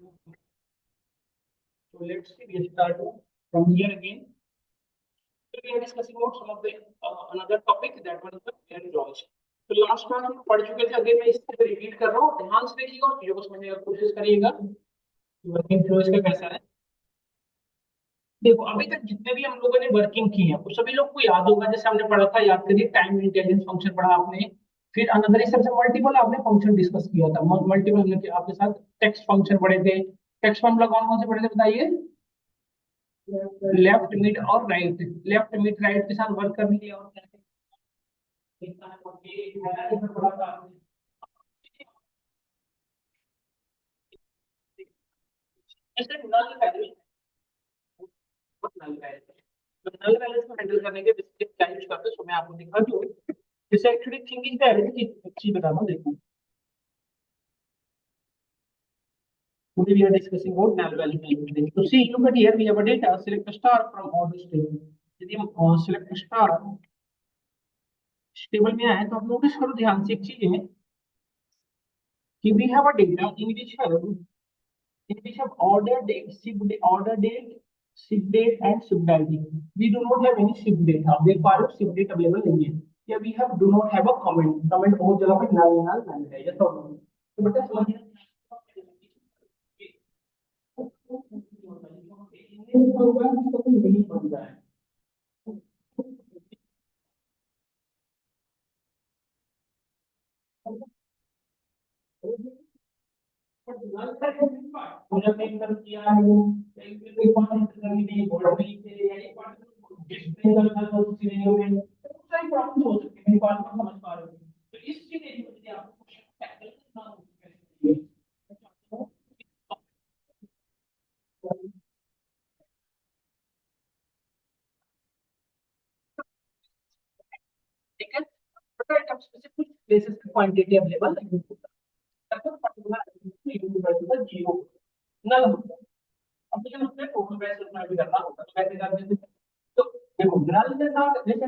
So let's see, we start from here again. So we are discussing about some of the another topic that was the parent laws. तो last बार हम पढ़ चुके थे, अगर मैं इसको रिपीट कर रहा हूँ, ध्यान से देखिएगा और चीजों को समझने की कोशिश करिएगा कि वर्किंग फ्लो इसका कैसा है। देखो अभी तक जितने भी हम लोगों ने वर्किंग की है वो सभी लोग को याद होगा, जैसे हमने पढ़ा था, याद करिए, टाइम इंटेलिजेंस फंक्शन पढ़ा आपने। फिर अनदर इस सबसे मल्टीपल आपने फंक्शन डिस्कस किया था, मल्टीपल हमने आपके साथ टेक्स्ट फंक्शन पढ़े थे। टेक्स्ट फॉर्मूला कौन कौन से पढ़े थे बताइए? लेफ्ट मिड और राइट। लेफ्ट मिड राइट के साथ वर्क करने के लिए और क्या जैसे नल वैल्यू, नल वैल्यू, तो नल वैल्यू को हैंडल करने के बेसिक क्या यूज करते हैं, सो मैं आपको दिखा दूं। जैसे एक्चुअली थिंग इज दैट कि चीज बताना देखो, today we are discussing about null value calculation. So see, look at here, we have a data, select a star from all this table. यदि हम select star टेबल में आए तो आप नोटिस करो ध्यान से एक चीज है कि we have a data in which have order date, ship date and ship date. We do not have any ship date. आप देख पा रहे हो ship date अवेलेबल नहीं है। या we have do not have a comment. Comment बहुत जगह पे null null null है, yes or no? तो बेटा समझिए नहीं बन रहा है। पूरा पेन कर किया है, एक भी कौन सा करनी नहीं, बॉडी से या एक पार्ट डिस्प्ले करना तो सिनेरियो में बहुत सारी प्रॉब्लम हो सकती है, मेरी बात को समझ पा रहे हो? तो इस सिनेरियो में यदि आपको क्वेश्चन टैकल करना हो ठीक है, बट एट स्पेसिफिक प्लेसेस पे क्वांटिटी अवेलेबल नहीं होता, तब पर्टिकुलर यूनिवर्सल जीरो नल होता है। अब मुझे उसमें टोटल वैल्यू उसमें भी करना होता है, तो कैसे कर देते हैं? तो देखो नल के साथ जैसे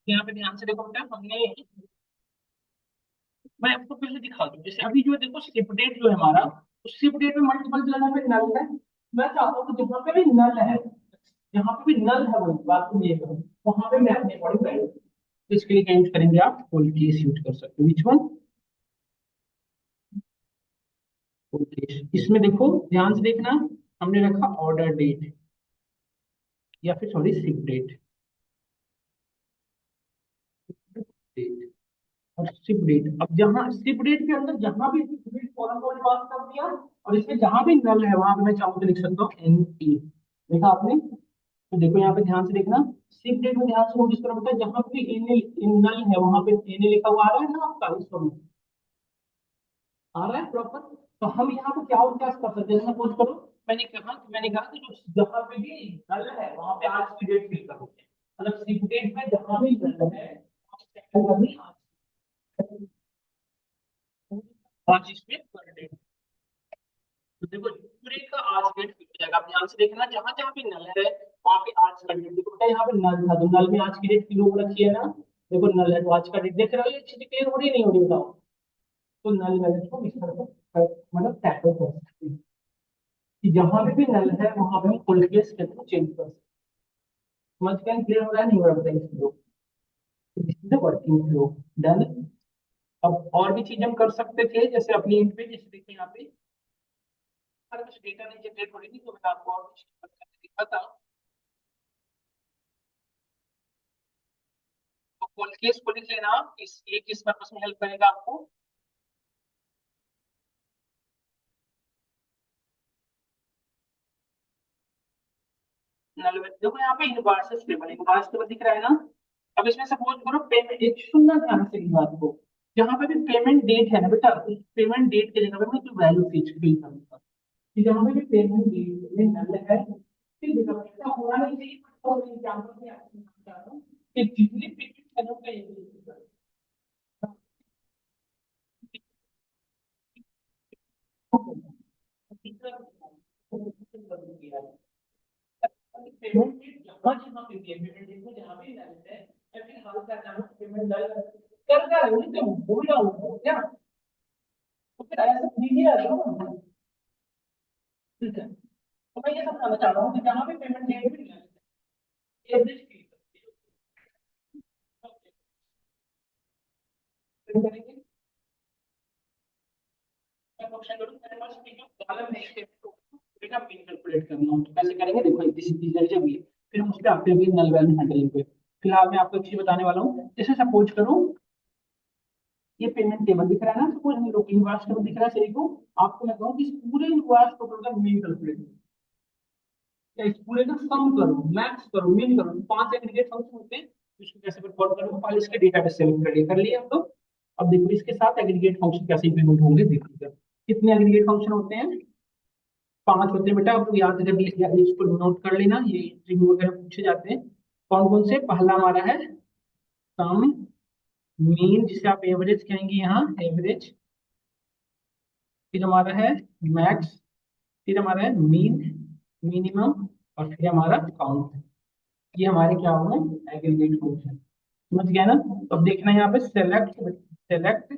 यहाँ पे ध्यान से देखो बेटा, हमने, मैं आपको फिर से दिखा दूं, जैसे अभी जो है देखो शिप डेट जो है हमारा, उस शिप डेट में मल्टीपल जगह पे नल है। मैं चाहता हूँ कि जहाँ पे भी नल है, जहाँ पे भी नल है, वो बात को ये करूँ, वहां पे मैं अपने अकॉर्डिंग वैल्यू, तो इसके लिए क्या यूज करेंगे, आप फुल केस यूज कर सकते हो। Which one? Full case. इसमें देखो ध्यान से देखना, हमने रखा ऑर्डर डेट या फिर सॉरी शिप डेट, डेट और शिप डेट। अब जहां शिप डेट के अंदर जहां भी शिप डेट फॉरन को पास कर दिया, और इसमें जहां भी नल है वहां पे मैं चाहूँ तो लिख सकता हूँ एन ए। देखा आपने? तो देखो यहाँ पे ध्यान से देखना, शिप डेट में ध्यान से नोटिस करो बेटा, जहां पे एन नल है वहां पे एन ए लिखा हुआ आ रहा है ना आपका, इस समय आ रहा है प्रॉपर। तो हम यहाँ पे क्या और क्या कर सकते हैं, सपोज करो मैंने कहा कि जो जहां पे भी नल है वहां पे आज की डेट फिल करो, मतलब शिप डेट में जहां भी नल है आज इसमें पर डेट। तो देखो पूरे का आज डेट फिट हो जाएगा। आप ध्यान से देखना, जहां जहां पे नल है वहां पे आज का डेट, देखो बेटा यहाँ पे नल था तो नल में आज की डेट फिल हो रखी है ना। देखो नल है तो आज का डेट देख रहे हो, ये चीज क्लियर हो रही नहीं हो रही बताओ? तो नल वैल्यू को इस तरह से मतलब टैकल कर सकते हैं कि जहां पे भी नल है वहां पे हम फुल केस के थ्रू चेंज कर सकते हैं। समझ गए? क्लियर हो रहा है नहीं हो रहा बताइए इसको? This is the working flow. Done. अब और भी चीज हम कर सकते थे, जैसे अपनी इंट पे, जैसे देखिए यहाँ पे अगर कुछ डेटा नहीं जनरेट हो रही थी तो मैं आपको और कुछ करके दिखाता। फुल केस को लिख लेना। इस ये किस पर्पस में हेल्प करेगा आपको? देखो यहाँ पे इनवर्स टेबल, इनवर्स टेबल दिख रहा है ना। अब इसमें सपोज करो पेमेंट, एक सुनना ध्यान से इस बात को, जहाँ पे भी पेमेंट डेट है ना बेटा, उस पेमेंट डेट के जगह पे मैं कोई वैल्यू फिल करूंगा कि जहाँ पे भी पेमेंट डेट में नल है, फिर देखो ऐसा होना नहीं चाहिए। और मैं एग्जांपल में आपको बता रहा हूँ कि जितने पेमेंट है ना उसका एक पेमेंट जहाँ जहाँ पे भी है, पेमेंट देखो जहाँ भी नल है या फिर हाल का नाम पेमेंट नल करता है, तो भूल जाऊंगा क्या? तो फिर ऐसा नहीं है ना। ठीक है, तो मैं ये समझाना चाह रहा हूँ कि जहाँ भी पेमेंट डेट भी नल है, एवरेज फीस करेंगे। मैं क्वेश्चन करूँ, मेरे पास जो कॉलम है इसके बेटा मीन कैलकुलेट करना हो तो कैसे करेंगे? देखो दिस इज जब ये, फिर हम उस पे आते हैं नल वैल्यू हैंडलिंग पे। फिलहाल मैं आपको एक चीज बताने वाला हूँ, जैसे सपोज करो ये पेमेंट टेबल दिख रहा है ना, सपोज हम लोग इनवॉइस टेबल दिख रहा है सही को। आपको मैं कहूँ कि इस पूरे इनवॉइस टोटल का मीन कैलकुलेट करो, या इस पूरे का सम करो, मैक्स करो, मीन करो। पांच एग्रीगेट फंक्शन होते हैं, इसको कैसे परफॉर्म करोगे? पहले इसके डेटा बेस सेलेक्ट कर लिए हम लोग। अब देखो इसके साथ एग्रीगेट फंक्शन कैसे इंप्लीमेंट होंगे देखिएगा। कितने एग्रीगेट फंक्शन होते हैं? पांच होते हैं बेटा, आपको याद कर लिया, इसको नोट कर लेना, ये रिव्यू वगैरह पूछे जाते हैं। कौन कौन से? पहला हमारा है सम, मीन जिसे आप एवरेज कहेंगे यहाँ, एवरेज। फिर हमारा है मैक्स, फिर हमारा है मीन, मिनिमम, और फिर हमारा काउंट। ये हमारे क्या होंगे? Aggregate function. समझ गया ना? तो अब देखना यहाँ पे सेलेक्ट, सेलेक्ट,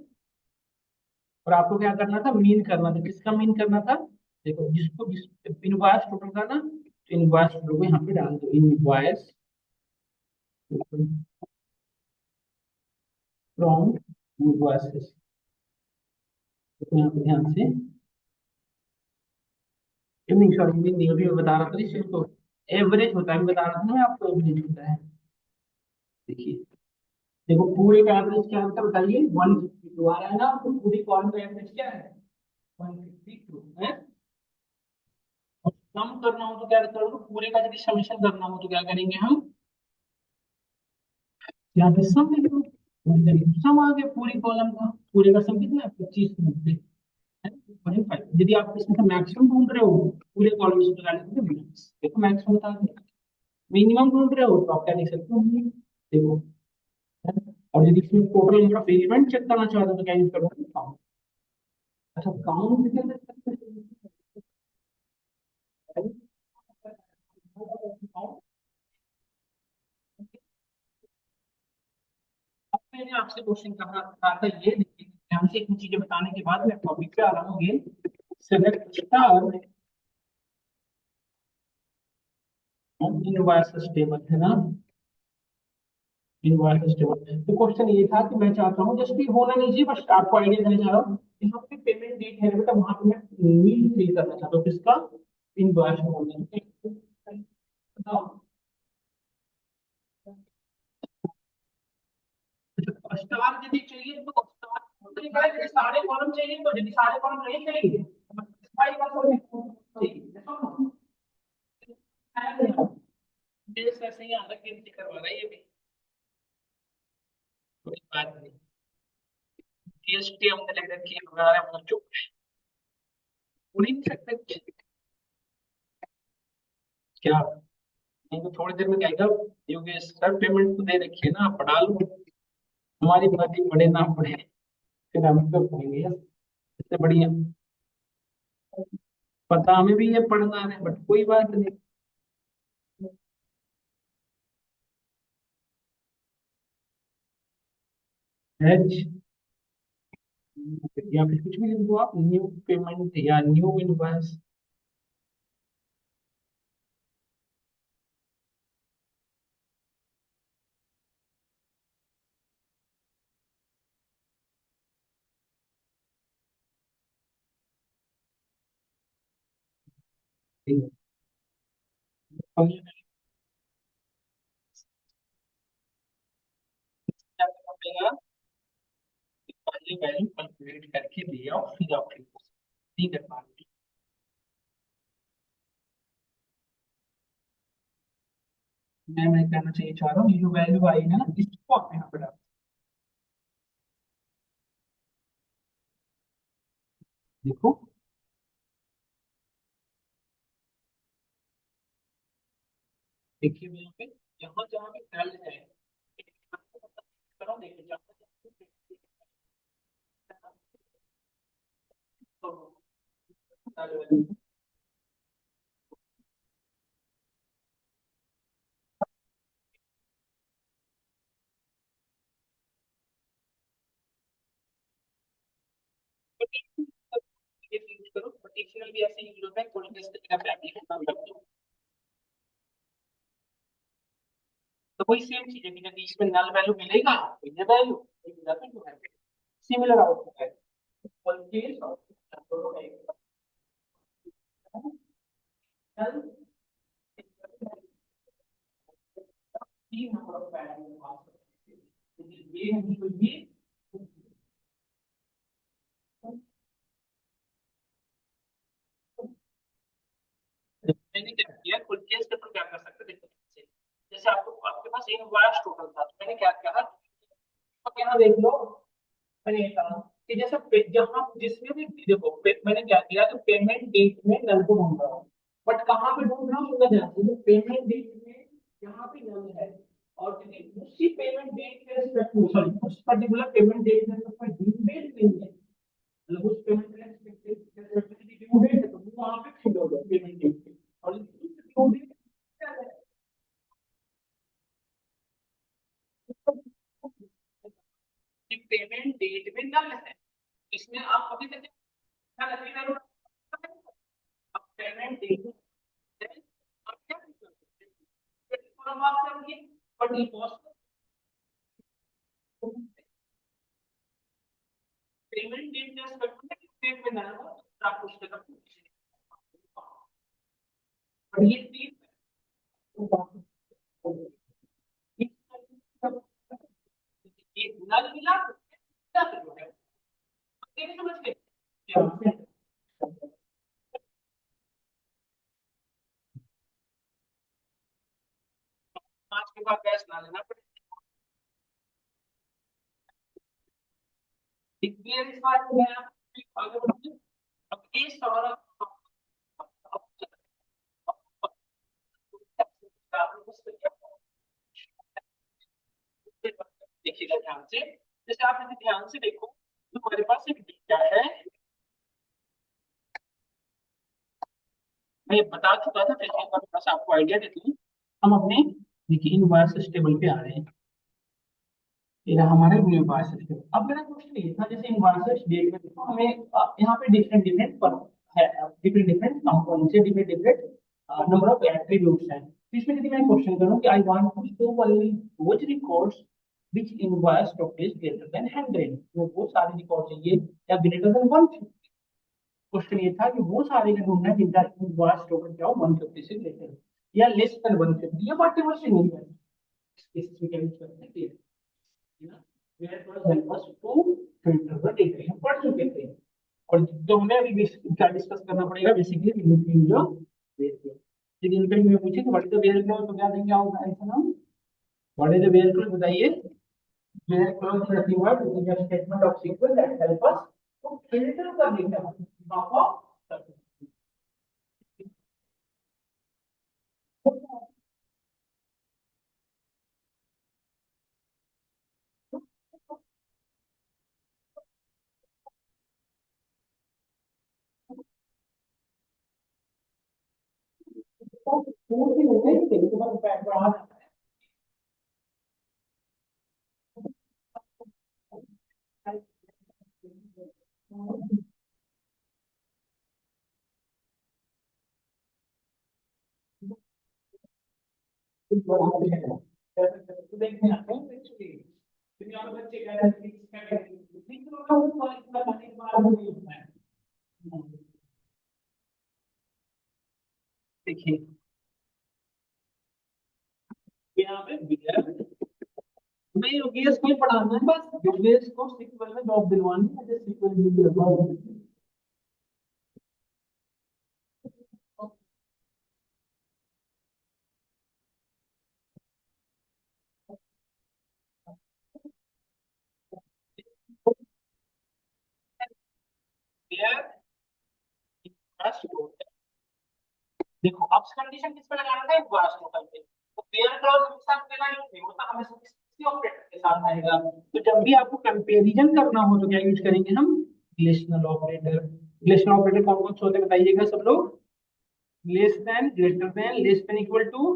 और आपको क्या करना था? मीन करना था। किसका मीन करना था? देखो जिसको जिस इनवॉइस टोटल का ना, तो इनवॉइस टोटल को यहाँ पे डाल दो, इनवॉइस फ्रॉम इनवॉइसेस। तो यहाँ पे ध्यान से, नहीं सॉरी, मीन नहीं, अभी मैं बता रहा था इसे तो एवरेज होता है, मैं बता रहा था ना आपको, एवरेज होता है। देखिए, देखो पूरे का एवरेज क्या होता है बताइए? 152 आ रहा है ना, तो पूरी कॉलम का एवरेज क्या है? 152 है। और सम करना हो तो क्या करोगे? पूरे का यदि समेशन करना हो तो क्या करेंगे हम? यहाँ पे सम लिख दो, सम आ गया पूरी कॉलम का। पूरे का सम कितना है? 25 90 है, 25। यदि आप इसमें मैक्सिमम ढूंढ रहे हो पूरे कॉलम में, तो क्या लिखोगे? मैक्स। देखो मैक्स बता दो। मिनिमम ढूंढ रहे हो तो आप क्या लिख सकते हो? देखो है? और यदि इसमें total number of element check करना चाहते हो तो क्या यूज करोगे? काउंट। अच्छा काउंट के अंदर अब मैंने आपसे क्वेश्चन कहा कहा था ये देखिए, ध्यान से इतनी चीजें बताने के बाद मैं टॉपिक पे आ रहा हूँ again. Select star inverse table है ना, इनवर्स टेबल। तो क्वेश्चन ये था कि मैं चाहता हूँ, जस्ट ये होना नहीं चाहिए, बस आपको आइडिया देना चाह रहा हूँ। यहाँ पे पेमेंट डेट है बेटा, वहां पे मैं नीड फिल करना चाहता हूँ, किसका? Inverse table. बताओ। स्टार यदि चाहिए तो स्टार, सारे कॉलम चाहिए तो, यदि सारे कॉलम नहीं चाहिए भाई चाहिए। देश ऐसे ही अलग गिनती करवा रहा है ये भी, कोई बात नहीं। जीएसटी हमने लग रखी है, हमारा बहुत चुप, बोल ही नहीं सकते क्या? नहीं तो थोड़ी देर में कहेगा योगेश सर पेमेंट तो दे रखी है ना, आप पढ़ा लो, हमारी बातें पढ़े ना पढ़े, फिर हम तो पढ़ेंगे यार, इससे बढ़िया। पता हमें भी ये पढ़ना है, बट कोई बात नहीं। एच, या फिर कुछ भी लिख दो आप, न्यू पेमेंट या न्यू इनवॉइस। ये वैल्यू कैलकुलेट करके ले आओ फिर आप नहीं कर पाएंगे। मैं कहना चाहिए चाह रहा हूँ ये जो वैल्यू आई है ना इसको आप यहाँ पे डालो। देखो देखिए मैं यहाँ पे जहाँ जहाँ भी नल है करो देखिए जहाँ ये यूज करो पोटेंशियल भी ऐसे यूज होता है कॉन्टेस्ट का फैमिली का नाम रख दो। तो कोई सेम चीज है कि यदि इसमें नल वैल्यू मिलेगा तो ये वैल्यू मिलेगा तो ये वैल्यू सिमिलर आउटपुट है। परचेज दोनों है नल तीन नंबर ऑफ पैरामीटर पास करते हैं ये नहीं तो ये मैंने क्या किया कुल केस के ऊपर क्या कर सकते देखो जैसे आपको आपके पास इनवॉइस टोटल था तो मैंने क्या किया तो यहाँ देख लो मैंने ये कहा कि जैसे जहाँ जिसमें भी देखो मैंने क्या किया तो पेमेंट डेट में नल को ढूंढ रहा हूँ बट कहाँ पे ढूंढ रहा हूँ उसका ध्यान से पेमेंट डेट में यहाँ पे नल है और क्योंकि उसी पेमेंट डेट के रिस्पेक्ट में सॉरी उस पर्टिकुलर पेमेंट डेट में कोई ड्यू डेट नहीं है मतलब उस पेमेंट के रिस्पेक्ट में ड्यू डेट है तो वो वहाँ पे फिल हो गया पेमेंट डेट पे और ड्यू डेट क्या है कि पेमेंट डेट में नल है इसमें आप अभी तक क्या लगेगा अब पेमेंट डेट अब क्या करेंगे बट ये पेमेंट डेट के रिस्पेक्ट में किस डेट में जाना होगा तो आप उसके तक और ये तीन ये नल मिला क्या करोगे ये नहीं समझ गए क्या पांच के बाद गैस ना लेना पड़ेगा ये इस बात में आप आगे बढ़िए अब ये सारा देखिएगा ध्यान से जैसे आप यदि ध्यान से देखो तो हमारे पास एक डेटा है मैं बता चुका था लेकिन एक बार थोड़ा सा आपको आइडिया देता हूँ हम अपने देखिए इनवॉइस टेबल पे आ रहे हैं ये रहा हमारा इनवॉइस टेबल अब मेरा क्वेश्चन ये था जैसे इनवॉइस डेट में देखो हमें यहाँ पे डिफरेंट डिफरेंट पर है डिफरेंट डिफरेंट कंपोनेंट्स है different different number of attributes हैं तो इसमें यदि मैं क्वेश्चन करूँ कि I want to show only which records which invoice total is greater than 100 वो सारे रिकॉर्ड चाहिए या ग्रेटर देन 150 क्वेश्चन ये था कि वो सारे का ढूंढना है जिनका इनवॉइस टोटल क्या हो 150 से ग्रेटर या लेस देन 150 या व्हाटएवर से नहीं है इस केस में क्या यूज करते हैं where it was help us to filter the data हम पढ़ चुके थे और जो हमें अभी क्या डिस्कस करना पड़ेगा बेसिकली लिमिटिंग जो यदि इंटरव्यू में पूछे कि what is the where clause तो क्या देंगे आप आंसर हम what is the where clause बताइए where clause is nothing but it is a statement of sequence that help us to filter the data of देखने आते हैं एक्चुअली दुनिया में बच्चे कह रहे हैं कि इसका लेकिन वो इतना पढ़ने के बाद भी नहीं होता है देखिए यहाँ पे वियर मैं योगेश को ही पढ़ाना है बस, योगेश को सिक्वल में जॉब दिलवानी है, जैसे सिक्वल में दिलवाओ। Where inverse total, देखो अब कंडीशन किस पे लगाना था, इनवर्स टोटल पे, तो पेयर क्लॉज के साथ देना नहीं होता, हमें किसी ऑपरेटर के साथ आएगा। तो जब भी आपको कंपैरिजन करना हो तो क्या यूज करेंगे हम, रिलेशनल ऑपरेटर। रिलेशनल ऑपरेटर कौन कौन से होते हैं बताइएगा सब लोग, less than, greater than, less than equal to,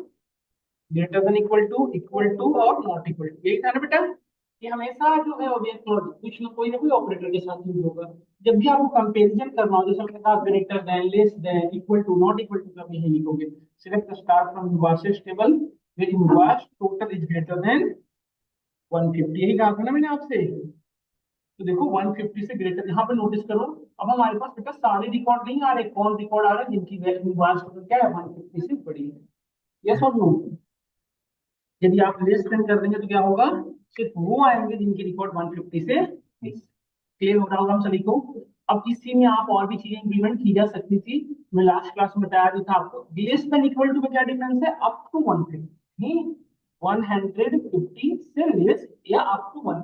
greater than equal to और नॉट इक्वल टू, यही था ना बेटा। ये हमेशा जो है ऑब्जेक्ट क्लॉज कुछ ना कोई ऑपरेटर के साथ यूज होगा। जब भी आपको कंपैरिजन करना हो, जैसे हमने कहा greater than, less than, equal to, not equal to, कभी यही लिखोगे, select star from invoice table where invoice total is greater than 150, यही कहा था ना मैंने आपसे। तो देखो 150 से ग्रेटर, यहाँ पे नोटिस करो, अब हमारे पास बेटा सारे रिकॉर्ड नहीं आ रहे, कौन रिकॉर्ड आ रहा है जिनकी इनवर्स टोटल क्या है 150 से बड़ी है, यस और नो। यदि आप लेस देन कर देंगे तो क्या होगा, सिर्फ वो आएंगे जिनकी रिकॉर्ड 150 से, क्लियर हो रहा होगा हम सभी को। अब इसी में आप और भी चीजें इंप्लीमेंट की जा सकती थी, मैं लास्ट क्लास में बताया भी था आपको, लेस देन इक्वल टू में क्या डिफरेंस है, अप टू 150, 150 से लेस या अप टू 1,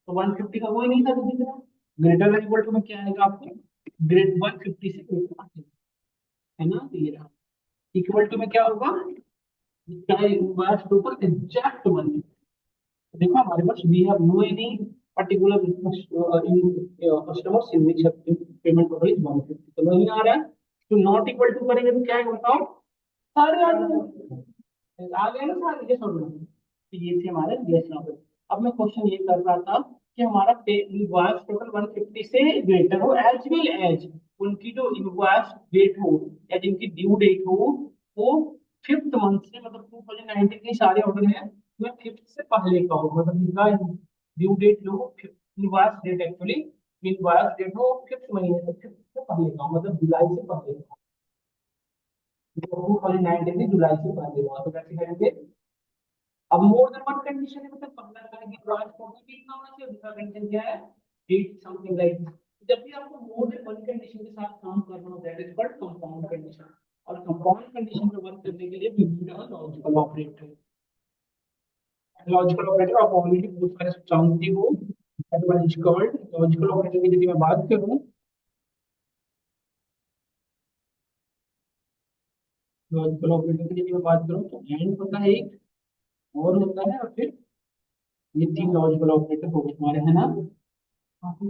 तो 150 का कोई नहीं था किसी तरह। ग्रेटर देन इक्वल टू में क्या आएगा आपको, ग्रेट 150 से greater, है ना, तो ये रहा। इक्वल टू में क्या होगा, चाहे टोटल एग्जैक्ट 1, देखो हमारे पास we have no any particular customers in which payment total is 150, तो नहीं आ रहा है, तो नॉट इक्वल टू करेंगे तो क्या है बताओ, सारे आ जाएंगे, आ गए ना सारे, ये सब लोग। तो ये थे हमारे रिलेशन ऑफ। अब मैं क्वेश्चन ये कर रहा था कि हमारा इनवॉइस टोटल 150 से ग्रेटर हो, एज वेल एज उनकी जो इनवॉइस डेट हो या जिनकी ड्यू डेट हो वो फिफ्थ मंथ से, मतलब 2019 के सारे ऑर्डर हैं, मैं फिफ्थ से पहले का हो, मतलब इनका ड्यू डेट जो हो, invoice date actually, invoice date हो फिफ्थ महीने से, फिफ्थ से पहले का हो, मतलब जुलाई से पहले का, 2019 जुलाई से पहले का, तो कैसे करेंगे। अब मोर देन वन कंडीशन है, मतलब पहला करेंगे ब्रांच टोटल भी इतना होना चाहिए, दूसरा कंडीशन क्या है, डेट समथिंग लाइक। जब भी आपको मोर देन वन कंडीशन के साथ काम करना हो, that is called compound condition, और कंपाउंड कंडीशन पे वर्क करने के लिए we need a logical operator. Logical operator आप ऑलरेडी बहुत सारे जानते हो, that one is called logical operator की यदि मैं बात करूं, लॉजिकल ऑपरेटर की यदि मैं बात करूं तो एंड होता है एक, और होता है, और फिर ये तीन लॉजिकल ऑपरेटर हो गए हमारे, है ना। आप भी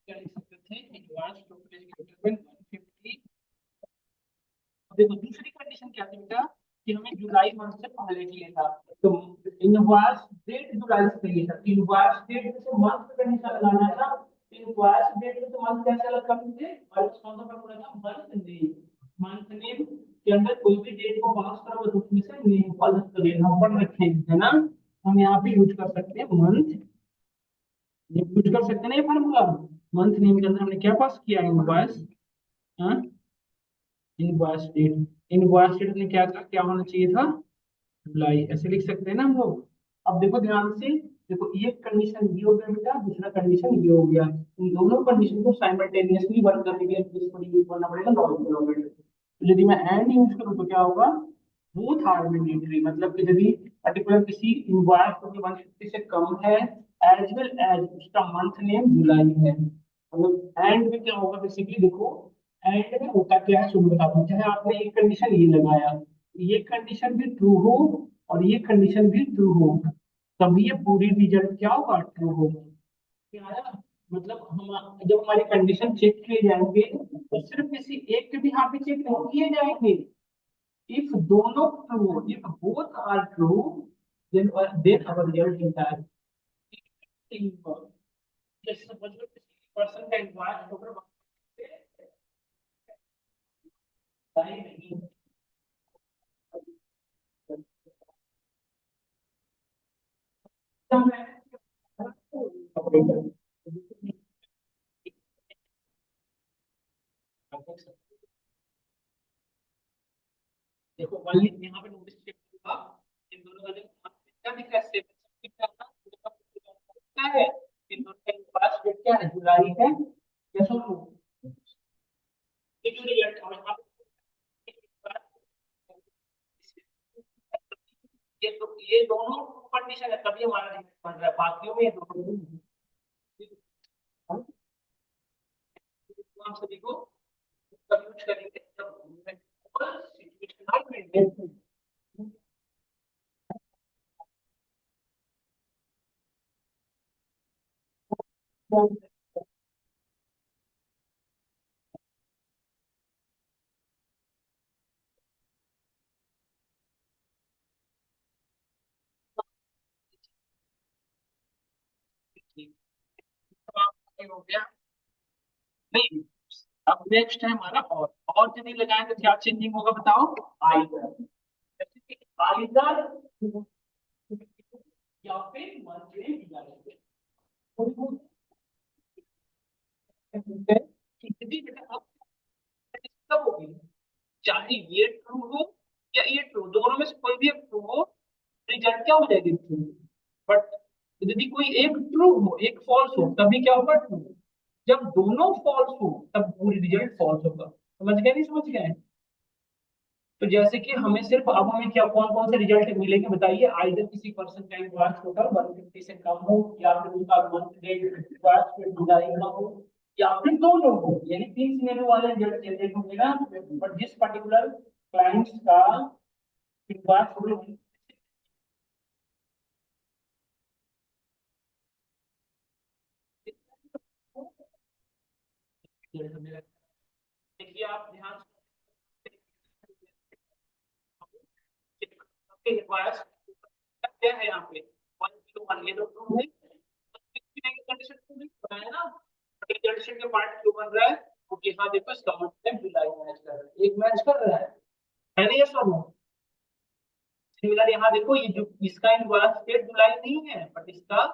क्या लिख सकते थे, advance total is greater than 150। अब देखो दूसरी कंडीशन क्या थी बेटा, कि हमें जुलाई मंथ से पहले चाहिए था, तो इनवॉइस डेट जुलाई से चाहिए था, इनवॉइस डेट से मंथ का कंडीशन लगाना था, इनवॉइस डेट से मंथ कैसे अलग कर सकते हैं, और कौन सा फॉर्मूला था, मंथ नेम, मंथ नेम के अंदर कोई भी डेट को पास करो तो उसमें से नेम को अलग कर देना, ऊपर रखेंगे, है ना। हम यहाँ पे यूज कर सकते हैं मंथ, ये यूज कर सकते हैं ना ये फार्मूला, मंथ नेम के अंदर हमने क्या पास किया है, इनवॉइस, हाँ, इनवॉइस डेट, इनवॉइस डेट ने क्या था, क्या होना चाहिए था, जुलाई, ऐसे लिख सकते हैं ना हम लोग। अब देखो ध्यान से, देखो ये कंडीशन ये हो गया बेटा, दूसरा कंडीशन ये हो गया, इन दोनों कंडीशन को साइमल्टेनियसली वर्क करने के लिए इसको यूज करना पड़ेगा लॉजिकल ऑपरेटर। तो यदि मैं एंड यूज करूँ तो क्या होगा, बोथ आर मैंडेटरी, मतलब कि यदि पर्टिकुलर किसी इनवॉइस को 150 से कम है, एज वेल एज उसका मंथ नेम जुलाई है, मतलब एंड में क्या होगा बेसिकली, देखो एंड में होता क्या है सुन बताता हूँ, चाहे आपने एक कंडीशन ये लगाया, ये कंडीशन भी ट्रू हो और ये कंडीशन भी ट्रू हो, तभी ये पूरी रिजल्ट क्या होगा, ट्रू होगा, क्या है? मतलब हम जब हमारी कंडीशन चेक किए जाएंगे तो सिर्फ किसी एक के भी यहाँ पे चेक नहीं किए जाएंगे, इफ दोनों true, if both are true, then our result entire जैसे सपोज किसी पर्सन का इन्वायरमेंट टोटल नहीं, देखो वन यहाँ पे नोटिस चेक होगा, इन दोनों का जो क्या दिख रहा है, क्या है, इन दोनों का पास डेट क्या है, जुलाई है, यस और नो। ये जो रिजल्ट हमें यहाँ पे ये दोनों कंडीशन है तभी हमारा रिजल्ट बन रहा है, बाकियों में ये दोनों हम सभी को तब यूज करेंगे जब सिचुएशनल मेंटेन। हो गया नहीं, अब नेक्स्ट है हमारा और यदि लगाएं तो क्या चेंजिंग होगा बताओ, आइदर, जैसे कि आइदर या फिर मर्ज में कितनी बेटा अब कब होगी, चाहे ये ट्रू हो या ये ट्रू, दोनों में से कोई भी एक ट्रू हो, रिजल्ट क्या हो जाएगी ट्रू। बट यदि कोई एक ट्रू हो एक फॉल्स हो तभी क्या होगा ट्रू, जब दोनों फॉल्स हो तब पूरी रिजल्ट फॉल्स होगा। समझ गए नहीं समझ गए। तो जैसे कि हमें सिर्फ अब हमें क्या कौन कौन से रिजल्ट मिलेंगे बताइए, आइदर किसी पर्सन का इनवाइस टोटल 150 से कम हो, या फिर उनका मंथ डेट इनवाइस फिर जुलाई का हो, या फिर दोनों हो, यानी तीन सिनेरियो वाले रिजल्ट जनरेट होंगे ना। बट जिस पर्टिकुलर क्लाइंट्स का इनवाइस टोटल देखिए आप ध्यान से इनवाइस क्या है यहाँ पे 101 ये तो ट्रू है, कंडीशन पूरी है ना, कंडीशन के पार्ट क्यों बन रहा है, क्योंकि हाँ देखो इसका मतलब जुलाई मैच कर रहा है, एक मैच कर रहा है ना, ये सब। सिमिलर यहाँ देखो ये जो इसका इनवॉइस डेट जुलाई नहीं है, बट इसका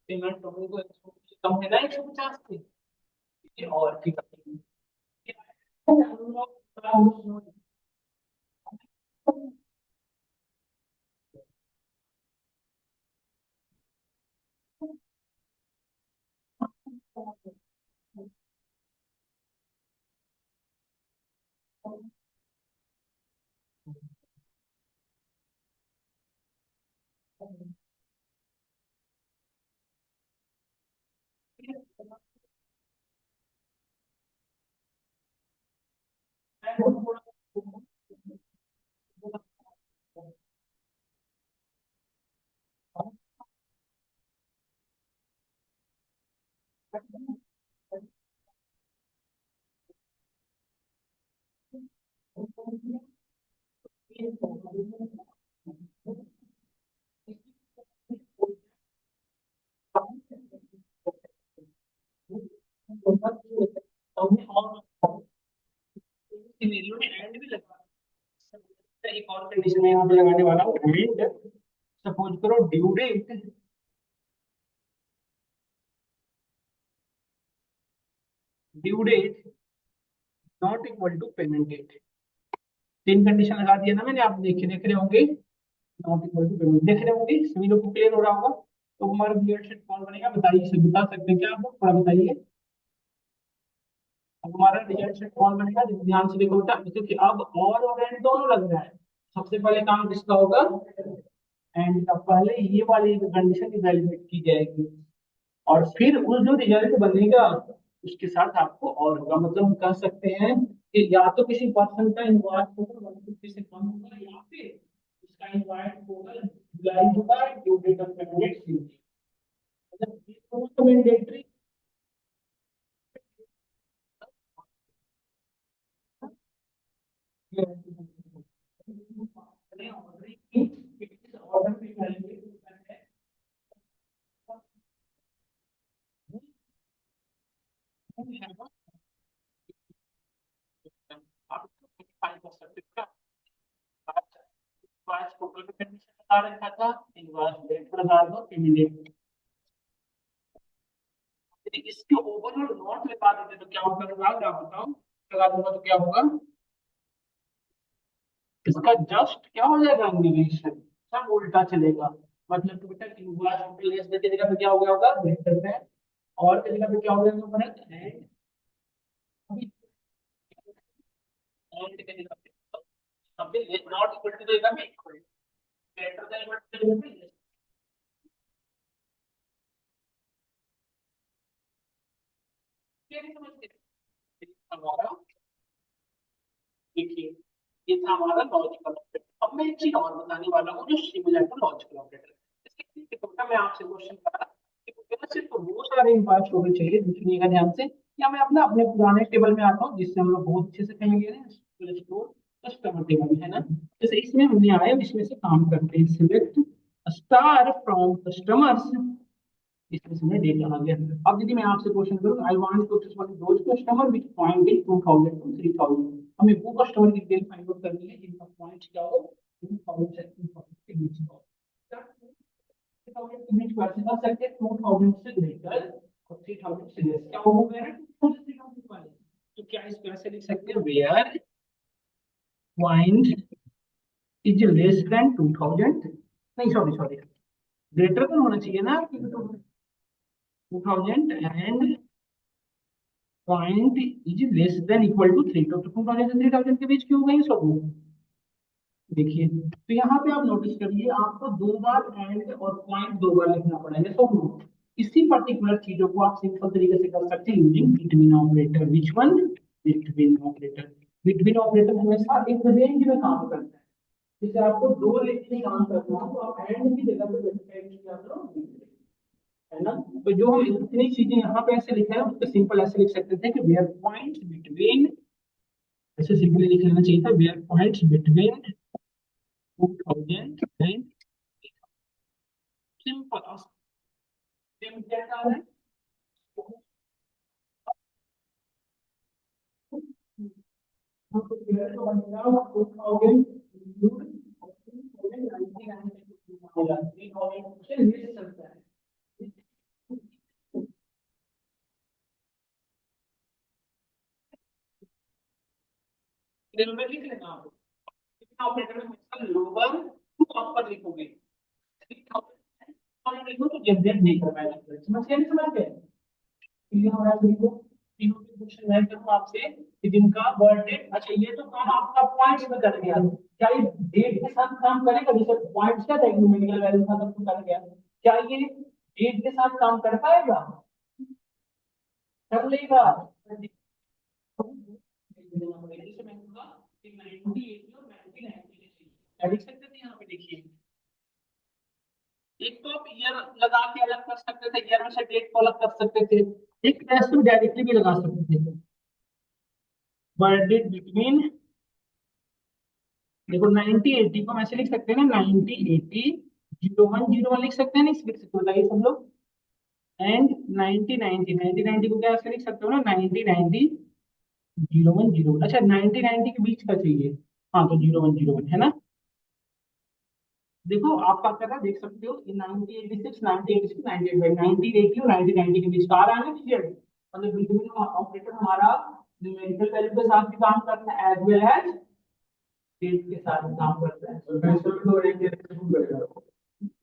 पेमेंट टोटल को 100 से कम है ना 150 से, ये और की सिनेरियो में एंड भी लगा, एक और कंडीशन में यहाँ पे लगाने वाला हूँ एंड, सपोज करो due date, due date not equal to payment date, तीन कंडीशन लगा दिया ना मैंने, आप देख रहे होंगे, नॉट इक्वल टू पेमेंट देख रहे होंगे, सभी लोग को क्लियर हो रहा होगा। तो हमारा रिजल्ट शीट कौन बनेगा बताइए, इसे बता सकते हैं क्या आप लोग, थोड़ा बताइए। अब हमारा रिजल्ट शीट कौन बनेगा, ध्यान से देखो बेटा, क्योंकि अब और एंड दोनों लग रहा है, सबसे पहले काम किसका होगा, एंड का, पहले ये वाली कंडीशन इवैल्यूएट की जाएगी, और फिर उस जो रिजल्ट बनेगा उसके साथ आपको और होगा, मतलब हम कह सकते हैं कि या तो किसी पर्सन का इनवॉइस होगा 150 से कम होगा, या फिर उसका इनवॉइस होगा जुलाई होगा, ड्यू डेट ऑफ पेमेंट सी, मतलब ये दोनों मैंडेटरी ऑर्डर पे वैलिडेट होता है, आप इसको फाइल कर सकते हो क्या, इनवॉइस टोटल पे कंडीशन बता रखा था, इनवॉइस डेट बता दो, पेमेंट डेट, यदि इसके ओवरऑल नॉट लगा देते तो क्या होगा, लगा आप बताओ, लगा दूंगा तो क्या होगा, इसका जस्ट क्या हो जाएगा, निगेशन, सब उल्टा चलेगा। मतलब कि बेटा क्यूब लेस की जगह पे क्या हो गया होगा, ग्रेटर देन, और की जगह पे क्या हो गया होगा भरत, एंड की जगह पे अभी नॉट इक्वल टू देगा में equal, greater than equal to की जगह पे less। ये नहीं समझते हमारा, देखिए ये था हमारा लॉजिकल ऑपरेटर। अब मैं एक चीज और बताने वाला हूँ जो सिमिलर टू लॉजिकल ऑपरेटर। इसके बेटा मैं आपसे क्वेश्चन करा कि मुझे ना सिर्फ वो सारे इम्पार्ट होने चाहिए, सुनिएगा ध्यान से, या मैं अपना अपने पुराने टेबल में आता हूँ जिससे हम लोग बहुत अच्छे से फैमिलियर हैं, स्टोर कस्टमर टेबल है ना। जैसे इसमें हमने आए, इसमें से काम करते हैं, सिलेक्ट स्टार फ्रॉम कस्टमर्स, इसमें से डेटा आ गया। अब यदि मैं आपसे क्वेश्चन करूं, I want to access those customer which point in 2000 to 3000, हमें वो कस्टमर की डिटेल फाइंड आउट करनी है जिनका पॉइंट क्या हो 2000 से 3000 के बीच का हो। 2000 के बीच कैसे कर सकते हैं, 2000 से ग्रेटर और 3000 से लेस, क्या हो गया ना 2000 से कम वाले। तो क्या इसको ऐसे लिख सकते हैं, where point is less than 2000, नहीं सॉरी सॉरी, ग्रेटर तो होना चाहिए ना, 2000 and point is less than equal to 3, तो 2000 से 3000 के बीच क्यों हो गई सब। देखिए तो यहाँ पे आप नोटिस करिए, आपको दो बार एंड और पॉइंट दो बार लिखना पड़ेगा सब। इसी पर्टिकुलर चीजों को आप सिंपल तरीके से कर सकते हैं using between operator, which one, between operator. Between operator हमेशा एक रेंज में काम करता है। जैसे आपको दो रेंज में काम करना हो तो आप एंड की जगह पे है ना। तो जो हम इतनी चीजें यहाँ पे ऐसे लिखे हैं उसको सिंपल ऐसे लिख सकते थे कि वेयर पॉइंट्स बिटवीन, ऐसे सिंपली लिख लेना चाहिए था, where points between 2000 and, simple simple क्या है। में लिख लेना आप, ऑपरेटर में हमेशा लोअर टू अपर लिखोगे, लिखो तो जनरेट नहीं कर पाएगा, समझ गए, नहीं समझ गए। ये हमारा तीनों तीनों के क्वेश्चन मैं करूँ आपसे कि जिनका बर्थडे, अच्छा ये तो काम आपका पॉइंट्स में कर गया, क्या ये डेट के साथ काम करेगा, जैसे पॉइंट्स क्या था, न्यूमेरिकल वैल्यू था तब तो कर गया, क्या ये डेट के साथ काम कर पाएगा, कर लेगा। जैसे मैं कहूँगा कि 90 80 और 90 90 क्या लिख सकते थे यहाँ पे, देखिए एक तो आप ईयर लगा के अलग कर सकते थे, ईयर में से डेट को अलग कर सकते थे, एक ऐसे डायरेक्टली भी लगा सकते थे, बर्थडे बिटवीन, देखो 90 80 को हम ऐसे लिख सकते हैं ना, 90 80 01 01 लिख सकते हैं ना, इस लिख सकते बताइए सब लोग, एंड 90 90 90 90 को क्या ऐसे लिख सकते हो ना, 90 90 01 01, अच्छा 90 90 के बीच का चाहिए, हाँ तो 01 01 है ना। देखो आपका क्या था देख सकते हो, 90 86 90 86 98 90 80 और 90 90 के बीच का आ रहा है ना पीरियड, मतलब बिटवीन ऑपरेटर हमारा न्यूमेरिकल वैल्यू के साथ भी काम करता है एज वेल एज डेट के साथ भी काम करता है, तो इसमें तो एक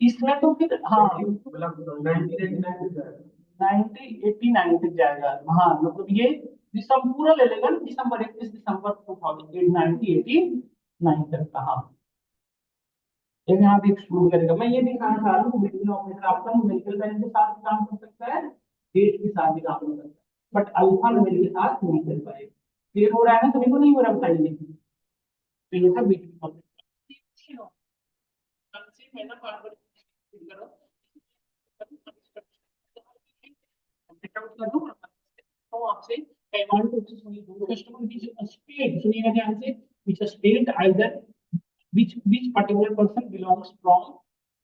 इसमें तो फिर हाँ मतलब 90 89 तक जाएगा, हाँ मतलब ये दिसंबर पूरा ले लेगा ना, दिसंबर 31 दिसंबर 2008 90 89 तक का, हाँ ये यहाँ पे एक्सक्लूड करेगा। मैं ये दिखाना चाह रहा हूँ बिटवीन ऑपरेटर आपका न्यूमेरिकल वैल्यू के साथ भी काम कर सकता है, डेट के साथ भी काम कर सकता है, बट अल्फा न्यूमेरिकल के साथ नहीं कर पाएगा। क्लियर हो रहा है ना सभी को, नहीं हो रहा बताइए। तो ये था बिटवीन ऑपरेटर, कंसेप्ट है ना, बार बार करो, तो आपसे I want to customer which state, सुनिएगा ध्यान से, which state either which particular person belongs from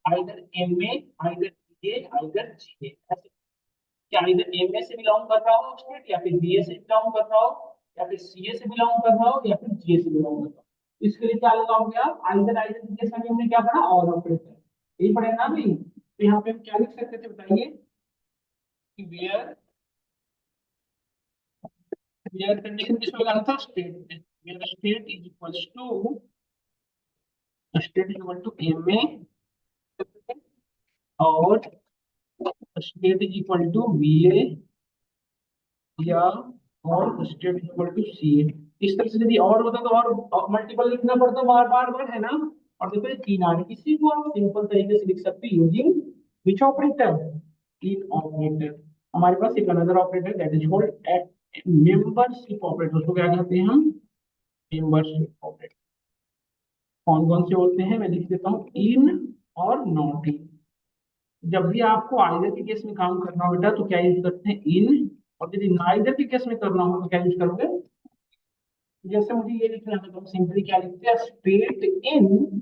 either MA either BA either GA, क्या इधर MA से बिलोंग कर रहा हो स्टेट, या फिर BA से बिलोंग कर रहा हो, या फिर CA से बिलोंग कर रहा हो, या फिर GA से बिलोंग कर रहा हो, इसके लिए क्या लगाओगे आप, आइदर आइदर जैसा कि हमने क्या पढ़ा, और ऑपरेटर, यही पढ़े ना भाई। तो यहाँ पे हम क्या लिख सकते थे बताइए कि वेयर कंडीशन किसमें लगाना था, स्टेट में, where state is equals to state equal to M A और state is equal to B A या और state equal to C A. इस तरह से यदि और होता तो और मल्टीपल लिखना पड़ता, बार बार बार, है ना। और देखो ये तीन आ रहे, इसी को आप सिंपल तरीके से लिख सकते हैं using which operator, in operator. हमारे पास एक another operator that is called eight membership operator, उसको क्या कहते हैं हम, मेंबरशिप ऑपरेटर। कौन कौन से होते हैं मैं लिख देता हूँ, इन और नॉट इन। जब भी आपको आइदर के केस में काम करना हो बेटा तो क्या यूज करते हैं, इन। और यदि नाइदर के केस में करना हो तो क्या यूज करोगे, जैसे मुझे ये लिखना है तो सिंपली क्या लिखते हैं, स्टेट इन,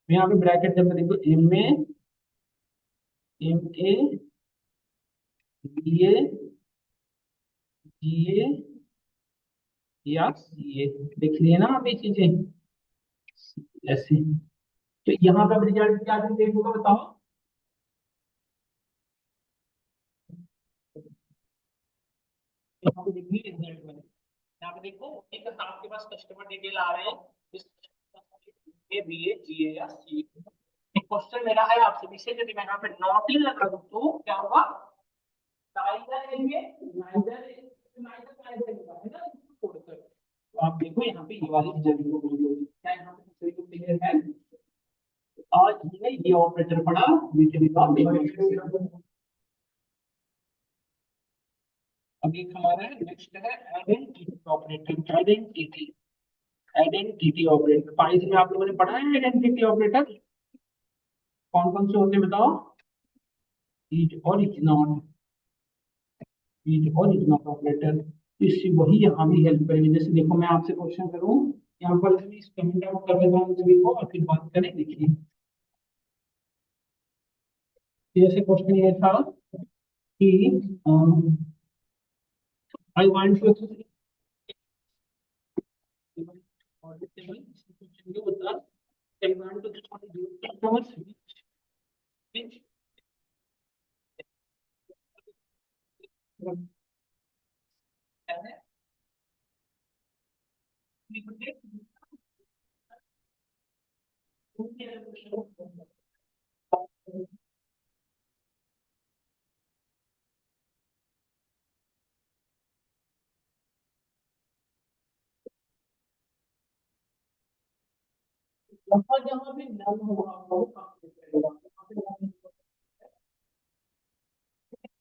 यहाँ पे ब्रैकेट जब देखो, M A, M A, B A, G A या सी ए। देख लिए ना आप ये चीजें ऐसे। तो यहाँ पे रिजल्ट क्या होगा बताओ। यहाँ पे देखिए रिजल्ट में, यहाँ पे देखो एक आपके पास कस्टमर डिटेल आ रहे हैं, इस ए बी ए जी ए या सी। एक क्वेश्चन मेरा है आपसे विषय, यदि मैं यहाँ पे नॉट इन लगा दूं तो क्या होगा, नाइदर लेंगे, नाइदर नाइदर नाइदर होगा, है ना, इसको छोड़कर। तो आप देखो यहाँ पे ये वाली जरूर होगी, क्या यहाँ पे सभी को क्लियर है। आज हमने ये ऑपरेटर पढ़ा, वीडियो का। अब एक हमारा नेक्स्ट है identity operator. Identity operator file में आप लोगों ने पढ़ा है आइडेंटिटी ऑपरेटर, कौन कौन से होते हैं बताओ। इज और इज नॉट, इज और इज नॉट ऑपरेटर। इससे वही यहाँ भी हेल्प करेंगे। जैसे देखो मैं आपसे क्वेश्चन करूँ, यहाँ पर मैं इस कमेंट आउट कर देता हूँ सभी को और फिर बात करें। देखिए जैसे क्वेश्चन ये था कि आई वांट टू क्वेश्चन ये होता, I want to customers which जहाँ जहाँ भी नल होगा वो काम करेगा, वहाँ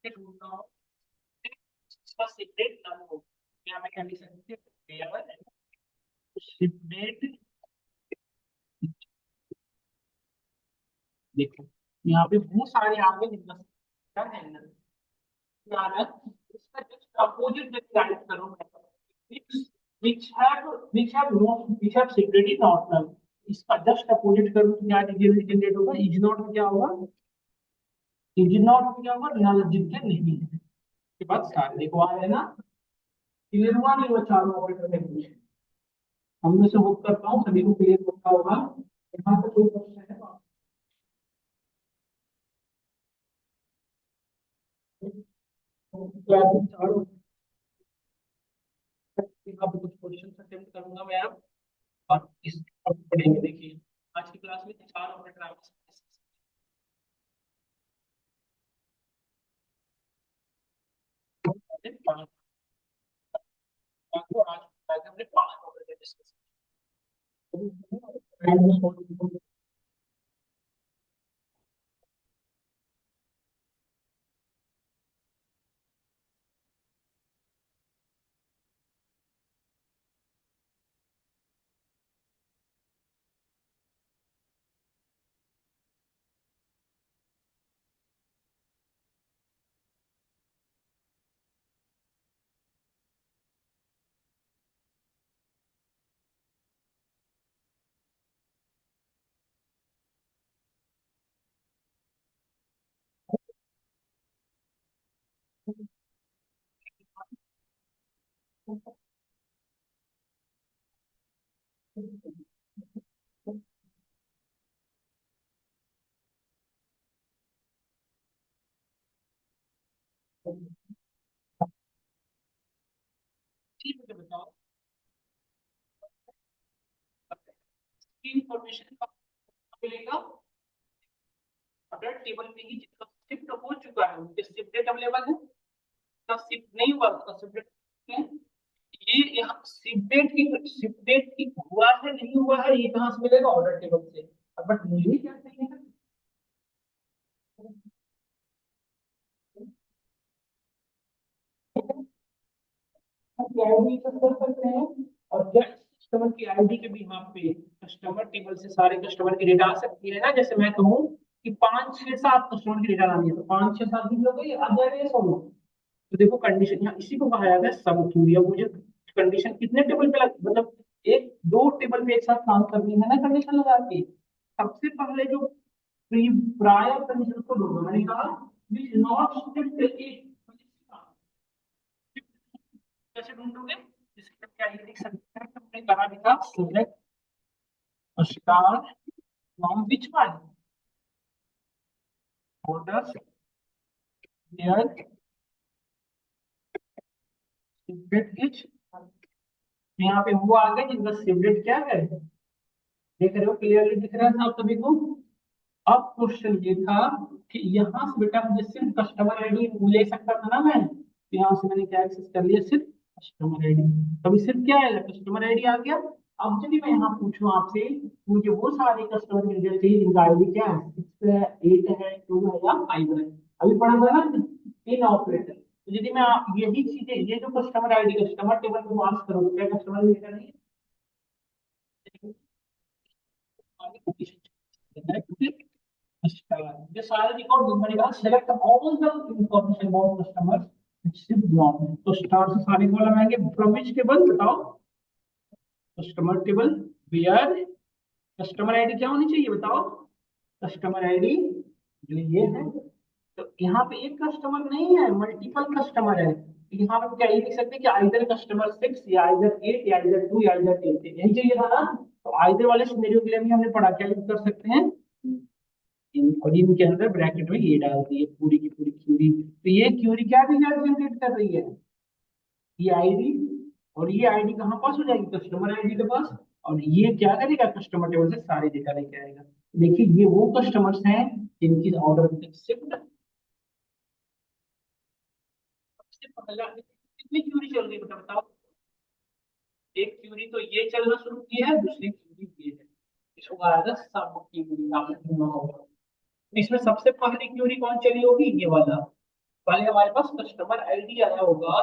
पे ढूंढना हो इसका सेपरेट नल हो, यहाँ पे क्या लिख सकते हैं, सेपरेट। देखो यहाँ पे बहुत सारे आगे क्या है नल, क्या है, इसका जस्ट अपोजिट राइट करो, which have which have no which have separately not null। इसका जस्ट अपोजिट करो तो क्या जनरेट होगा, इज नॉट में क्या होगा, इज नॉट में क्या होगा, नल जितने नहीं है। के बाद स्टार देखो आ रहे हैं ना, क्लियर हुआ नहीं हुआ चारों ऑपरेटर में। हम में से होप करता हूँ सभी को क्लियर होता होगा। यहाँ पे कोई क्वेश्चन है तो क्लास में चारों यहाँ पे कुछ क्वेश्चन अटेम्प्ट करूंगा मैं आप, और इस अब पढ़ेंगे। देखिए आज की क्लास में चार ऑपरेटर आपके सामने पांच, आपको आज हमने पांच ऑपरेटर डिस्कस किए। ठीक है बताओ इंफॉर्मेशन मिलेगा ऑर्डर टेबल में ही जिसका शिफ्ट हो चुका है उनके शिफ्ट डेट अवेलेबल है, जिसका शिफ्ट नहीं हुआ उसका शिफ्ट डेट है। ये यहाँ शिफ्ट डेट की हुआ है नहीं हुआ है ये कहाँ से मिलेगा ऑर्डर टेबल से। बट मुझे क्या चाहिए है, की आईडी यूज कर सकते हैं और क्या कस्टमर की आईडी के भी यहाँ पे कस्टमर टेबल से सारे कस्टमर की डेटा आ सकती है ना। जैसे मैं कहूँ कि 5 6 7 कस्टमर की डेटा आनी है तो 5 6 7 दिन लोग आ जाएगा सब लोग। तो देखो कंडीशन यहाँ इसी को कहा जाता है सब क्यूरी। अब मुझे कंडीशन कितने टेबल पे मतलब एक दो टेबल पे एक साथ काम करनी है ना कंडीशन लगा के। सबसे पहले जो प्रायर कंडीशन को ढूंढो मैंने कहा विच नॉट स्ट्रिक्ट इफ, कैसे ढूंढोगे इसका क्या ये लिख सकते हैं हमने कहा भी था select star from which one order here select etch. यहाँ पे वो आ गया जिनका सिलेक्ट क्या है देख रहे हो क्लियरली दिख रहा था आप सभी को। अब क्वेश्चन ये था कि यहाँ से बेटा मुझे सिर्फ कस्टमर आईडी ले सकता था ना मैं, तो यहाँ से मैंने क्या एक्सेस कर लिया सिर्फ कस्टमर आईडी। अभी सिर्फ क्या आएगा कस्टमर आईडी आ गया। अब यदि मैं यहाँ पूछूं आपसे मुझे वो सारे कस्टमर की डिटेल चाहिए जिनका आईडी क्या है 6 है 8 है 2 है या 5 है। अभी पढ़ा था ना तीन ऑपरेटर। तो यदि मैं यही चीजें ये जो कस्टमर आईडी कस्टमर टेबल को पास करूँ क्या कस्टमर डेटा नहीं है। ये सारे रिकॉर्ड मैंने कहा select all the information about customers which should belong. तो स्टार से सारे कॉलम आएंगे फ्रॉम व्हिच टेबल बताओ customer table where customer ID क्या होनी चाहिए बताओ कस्टमर आईडी जो ये है। तो यहाँ पे एक कस्टमर नहीं है मल्टीपल कस्टमर है। तो यहाँ पे क्या ये लिख सकते हैं कि आइदर कस्टमर 6 या आइदर 8 या आइदर 2 या आइदर 10 यही चाहिए था ना। तो आइदर वाले सिनेरियो के लिए भी हमने पढ़ा क्या यूज कर सकते हैं और इनके अंदर ब्रैकेट में ये डाल दी है पूरी की पूरी क्यूरी। तो ये क्यूरी क्या रिजल्ट जनरेट कर रही है ये आईडी और ये आईडी कहाँ पास हो जाएगी कस्टमर आईडी के पास। और ये क्या करेगा कस्टमर टेबल से सारे डेटा लेके आएगा। देखिए ये वो कस्टमर्स हैं जिनकी ऑर्डर शिफ्ट सबसे पहला कितनी क्यूरी चल रही है बेटा बताओ। एक क्यूरी तो ये चलना शुरू की है दूसरी क्यूरी ये है इसको कहा जाता है सब क्यूरी आपने सुना होगा। इसमें सबसे पहली क्यूरी कौन चली होगी ये वाला पहले हमारे पास कस्टमर आईडी आया होगा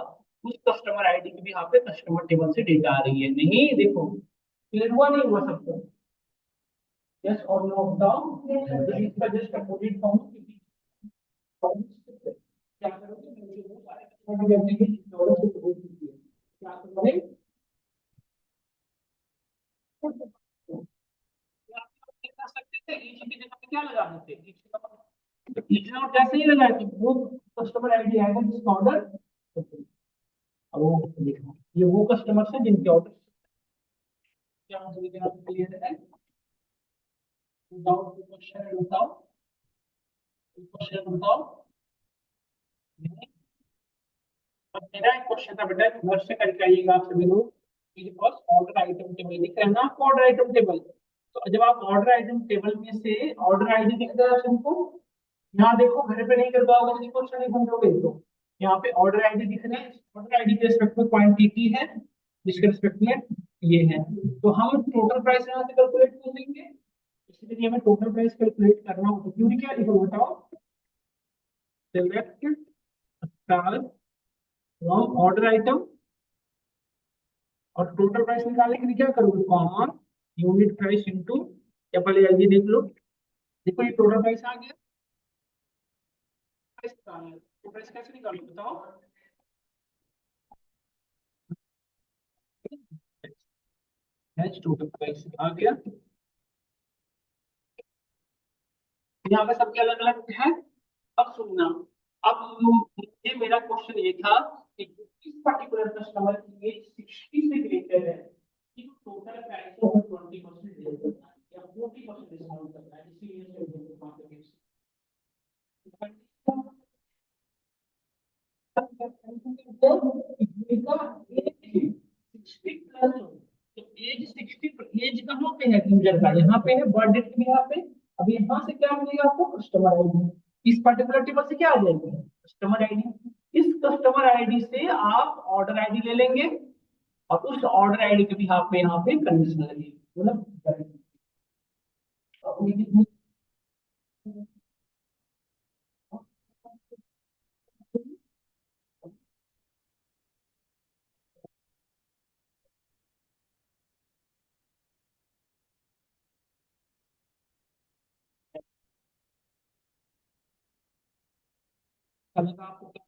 उस कस्टमर आईडी की भी यहाँ पे कस्टमर टेबल से डेटा आ रही है नहीं देखो क्लियर हुआ नहीं हुआ सबको यस और नो बताओ इसका जस्ट अपोजिट फॉर्म क्या करोगे मुझे वो सारे कस्टमर टेबल की डॉलर से हो चुकी है क्या करोगे कर सकते थे ईच की जगह पे क्या लगा देते ईच नॉट जैसे ही लगाए तो वो कस्टमर आईडी आएगा जिसका ऑर्डर। अब वो देखो ये वो कस्टमर्स हैं जिनके ऑर्डर क्या मुझे क्या क्लियर है विदाउट क्वेश्चन बताओ क्वेश्चन बताओ। अब मेरा एक क्वेश्चन था बेटा घर से करके आइएगा आप सभी लोग मेरे पास ऑर्डर आइटम टेबल दिख रहा है ना आपको ऑर्डर आइटम टेबल। तो जब आप ऑर्डर आइटम टेबल में से ऑर्डर आईडी दिख रहा है सबको यहाँ देखो घर पे नहीं कर पाओगे यदि क्वेश्चन नहीं समझोगे तो यहाँ पे ऑर्डर आईडी दिख रहा है ऑर्डर आईडी के रिस्पेक्ट में क्वांटिटी है जिसके रिस्पेक्ट में ये है। तो हम टोटल प्राइस यहाँ से कैलकुलेट कर लेंगे इसलिए हमें टोटल प्राइस कैलकुलेट करना हो तो क्यों क्या लिखो बताओ select star from order item और टोटल प्राइस निकालने के लिए क्या करोगे कॉमन यूनिट प्राइस इंटू या पहले ये देख लो देखो ये टोटल प्राइस आ गया प्राइस निकालना है तो प्राइस कैसे निकालो बताओ टोटल प्राइस आ गया यहाँ पे सबके अलग अलग है। अब सुनना अब मुझे मेरा क्वेश्चन ये था कि इस पर्टिकुलर कस्टमर की एज 60 से ग्रेटर है कि टोटल प्राइस को 20% डिस्काउंट करना है या 40% डिस्काउंट करना है इसीलिए एज 60 प्लस तो एज 60 एज कहाँ पे है यूजर का, यहाँ पे है बर्थ डेट भी यहाँ पे। अभी यहाँ से क्या मिलेगा आपको, कस्टमर आईडी। इस पर्टिकुलर टेबल से क्या आ जाएगी, कस्टमर आईडी। इस कस्टमर आईडी से आप ऑर्डर आईडी ले लेंगे, और उस ऑर्डर आईडी के भी यहाँ पे कंडीशन लगेगी, मतलब आपको